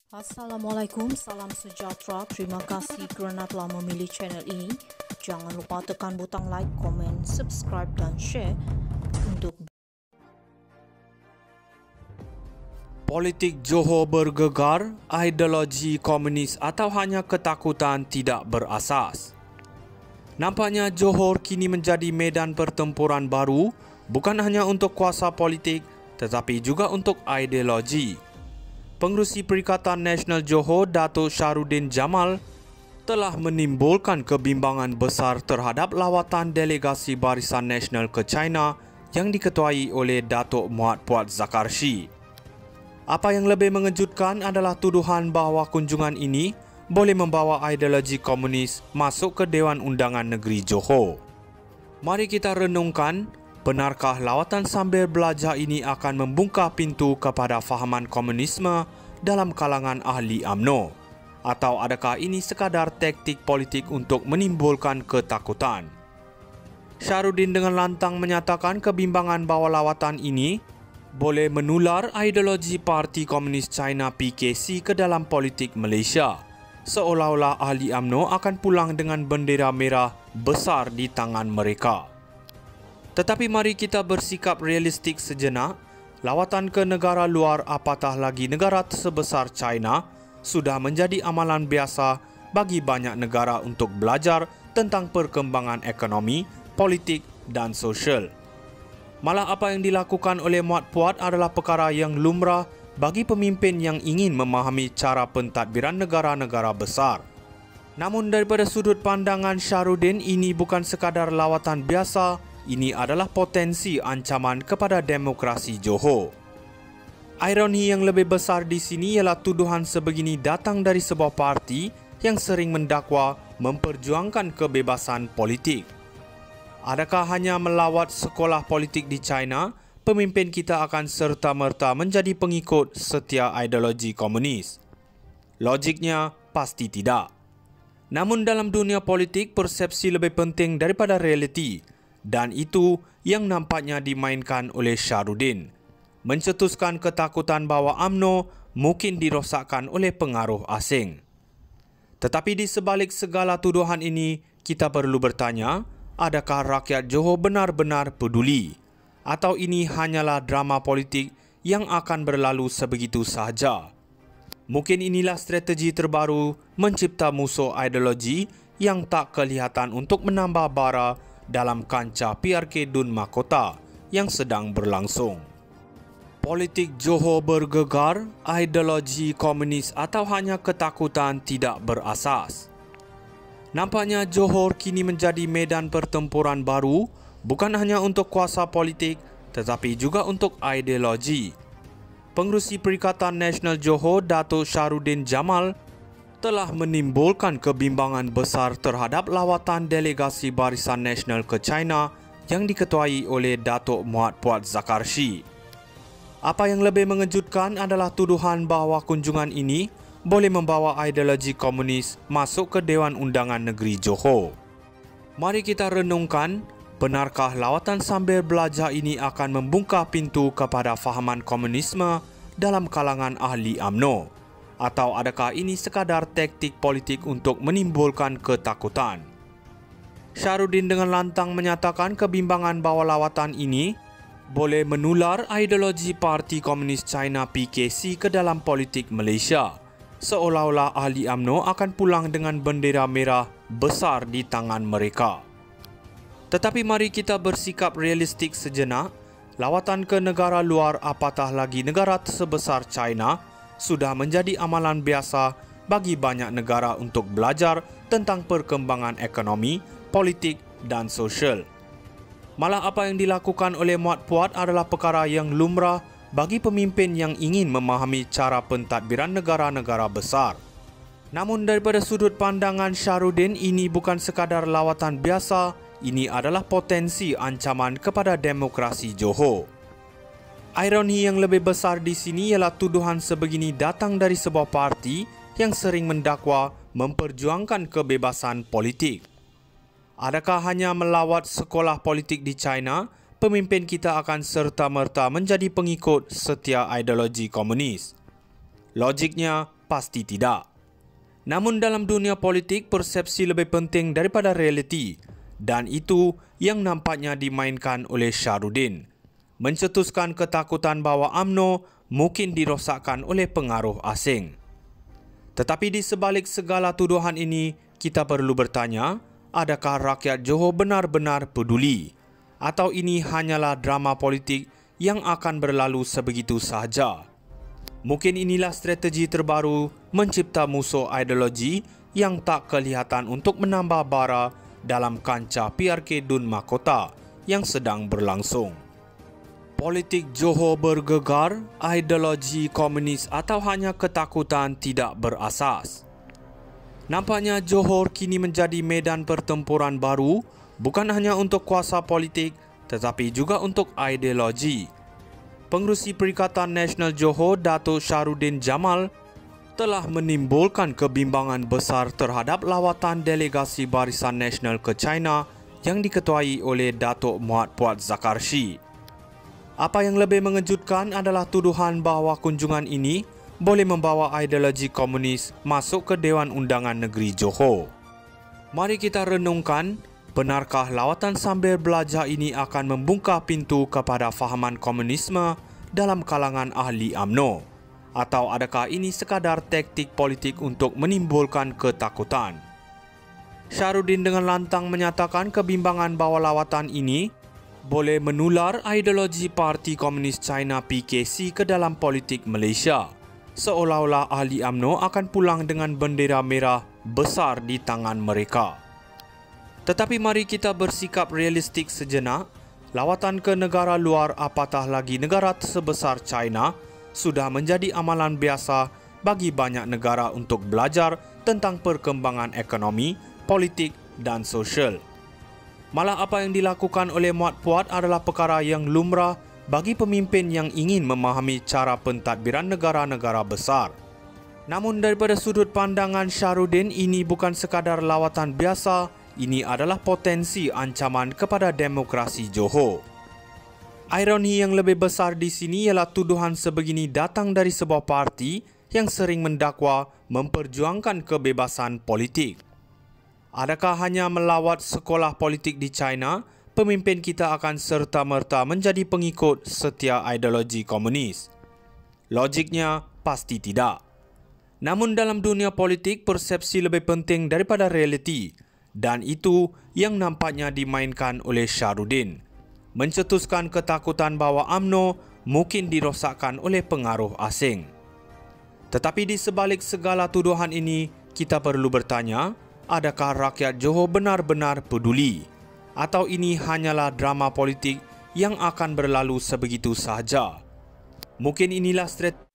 Assalamualaikum, salam sejahtera. Terima kasih kerana telah memilih channel ini. Jangan lupa tekan butang like, komen, subscribe dan share untuk Politik Johor bergegar, ideologi komunis atau hanya ketakutan tidak berasas. Nampaknya Johor kini menjadi medan pertempuran baru, bukan hanya untuk kuasa politik tetapi juga untuk ideologi. Pengerusi Perikatan Nasional Johor, Datuk Syahrudin Jamal, telah menimbulkan kebimbangan besar terhadap lawatan delegasi Barisan Nasional ke China yang diketuai oleh Datuk Muhammad Puat Zakarshi. Apa yang lebih mengejutkan adalah tuduhan bahawa kunjungan ini boleh membawa ideologi komunis masuk ke Dewan Undangan Negeri Johor. Mari kita renungkan, benarkah lawatan sambil belajar ini akan membuka pintu kepada fahaman komunisme dalam kalangan ahli UMNO? Atau adakah ini sekadar taktik politik untuk menimbulkan ketakutan? Syahrudin dengan lantang menyatakan kebimbangan bahawa lawatan ini boleh menular ideologi Parti Komunis China PKC ke dalam politik Malaysia, seolah-olah ahli UMNO akan pulang dengan bendera merah besar di tangan mereka. Tetapi mari kita bersikap realistik sejenak. Lawatan ke negara luar, apatah lagi negara sebesar China, sudah menjadi amalan biasa bagi banyak negara untuk belajar tentang perkembangan ekonomi, politik dan sosial. Malah apa yang dilakukan oleh Muhammad Puat adalah perkara yang lumrah bagi pemimpin yang ingin memahami cara pentadbiran negara-negara besar. Namun daripada sudut pandangan Syahrudin, ini bukan sekadar lawatan biasa, ini adalah potensi ancaman kepada demokrasi Johor. Ironi yang lebih besar di sini ialah tuduhan sebegini datang dari sebuah parti yang sering mendakwa memperjuangkan kebebasan politik. Adakah hanya melawat sekolah politik di China, pemimpin kita akan serta-merta menjadi pengikut setia ideologi komunis? Logiknya, pasti tidak. Namun dalam dunia politik, persepsi lebih penting daripada realiti, dan itu yang nampaknya dimainkan oleh Syahrudin, mencetuskan ketakutan bahawa UMNO mungkin dirosakkan oleh pengaruh asing. Tetapi di sebalik segala tuduhan ini, kita perlu bertanya, adakah rakyat Johor benar-benar peduli? Atau ini hanyalah drama politik yang akan berlalu sebegitu sahaja? Mungkin inilah strategi terbaru mencipta musuh ideologi yang tak kelihatan untuk menambah bara dalam kancah PRK Dun Mahkota yang sedang berlangsung. Politik Johor bergegar, ideologi komunis atau hanya ketakutan tidak berasas. Nampaknya Johor kini menjadi medan pertempuran baru, bukan hanya untuk kuasa politik tetapi juga untuk ideologi. Pengerusi Perikatan Nasional Johor, Datuk Syahrudin Jamal, telah menimbulkan kebimbangan besar terhadap lawatan delegasi Barisan Nasional ke China yang diketuai oleh Datuk Muhammad Puat Zakarshi. Apa yang lebih mengejutkan adalah tuduhan bahawa kunjungan ini boleh membawa ideologi komunis masuk ke Dewan Undangan Negeri Johor. Mari kita renungkan, benarkah lawatan sambil belajar ini akan membuka pintu kepada fahaman komunisme dalam kalangan ahli UMNO? Atau adakah ini sekadar taktik politik untuk menimbulkan ketakutan? Syahrudin dengan lantang menyatakan kebimbangan bahawa lawatan ini boleh menular ideologi Parti Komunis China PKC ke dalam politik Malaysia, seolah-olah ahli UMNO akan pulang dengan bendera merah besar di tangan mereka. Tetapi mari kita bersikap realistik sejenak. Lawatan ke negara luar, apatah lagi negara sebesar China, sudah menjadi amalan biasa bagi banyak negara untuk belajar tentang perkembangan ekonomi, politik dan sosial. Malah apa yang dilakukan oleh Muhammad Puat adalah perkara yang lumrah bagi pemimpin yang ingin memahami cara pentadbiran negara-negara besar. Namun daripada sudut pandangan Syahrudin, ini bukan sekadar lawatan biasa, ini adalah potensi ancaman kepada demokrasi Johor. Ironi yang lebih besar di sini ialah tuduhan sebegini datang dari sebuah parti yang sering mendakwa memperjuangkan kebebasan politik. Adakah hanya melawat sekolah politik di China, pemimpin kita akan serta-merta menjadi pengikut setia ideologi komunis? Logiknya, pasti tidak. Namun dalam dunia politik, persepsi lebih penting daripada realiti, dan itu yang nampaknya dimainkan oleh Syahrudin. Mencetuskan ketakutan bahawa UMNO mungkin dirosakkan oleh pengaruh asing. Tetapi di sebalik segala tuduhan ini, kita perlu bertanya, adakah rakyat Johor benar-benar peduli? Atau ini hanyalah drama politik yang akan berlalu sebegitu sahaja? Mungkin inilah strategi terbaru mencipta musuh ideologi yang tak kelihatan untuk menambah bara dalam kancah PRK Dun Mahkota yang sedang berlangsung. Politik Johor bergegar, ideologi komunis atau hanya ketakutan tidak berasas. Nampaknya Johor kini menjadi medan pertempuran baru, bukan hanya untuk kuasa politik tetapi juga untuk ideologi. Pengerusi Perikatan Nasional Johor, Datuk Syahrudin Jamal, telah menimbulkan kebimbangan besar terhadap lawatan delegasi Barisan Nasional ke China yang diketuai oleh Datuk Muhammad Puat Zakarshi. Apa yang lebih mengejutkan adalah tuduhan bahawa kunjungan ini boleh membawa ideologi komunis masuk ke Dewan Undangan Negeri Johor. Mari kita renungkan, benarkah lawatan sambil belajar ini akan membuka pintu kepada fahaman komunisme dalam kalangan ahli UMNO? Atau adakah ini sekadar taktik politik untuk menimbulkan ketakutan? Syahrudin dengan lantang menyatakan kebimbangan bahawa lawatan ini boleh menular ideologi Parti Komunis China PKC ke dalam politik Malaysia, seolah-olah ahli UMNO akan pulang dengan bendera merah besar di tangan mereka. Tetapi mari kita bersikap realistik sejenak. Lawatan ke negara luar, apatah lagi negara sebesar China, sudah menjadi amalan biasa bagi banyak negara untuk belajar tentang perkembangan ekonomi, politik dan sosial. Malah apa yang dilakukan oleh Muhammad Puat adalah perkara yang lumrah bagi pemimpin yang ingin memahami cara pentadbiran negara-negara besar. Namun daripada sudut pandangan Syahrudin, ini bukan sekadar lawatan biasa, ini adalah potensi ancaman kepada demokrasi Johor. Ironi yang lebih besar di sini ialah tuduhan sebegini datang dari sebuah parti yang sering mendakwa memperjuangkan kebebasan politik. Adakah hanya melawat sekolah politik di China, pemimpin kita akan serta-merta menjadi pengikut setia ideologi komunis? Logiknya, pasti tidak. Namun dalam dunia politik, persepsi lebih penting daripada realiti, dan itu yang nampaknya dimainkan oleh Syahrudin. Mencetuskan ketakutan bahawa UMNO mungkin dirosakkan oleh pengaruh asing. Tetapi di sebalik segala tuduhan ini, kita perlu bertanya, adakah rakyat Johor benar-benar peduli? Atau ini hanyalah drama politik yang akan berlalu sebegitu sahaja? Mungkin inilah strategi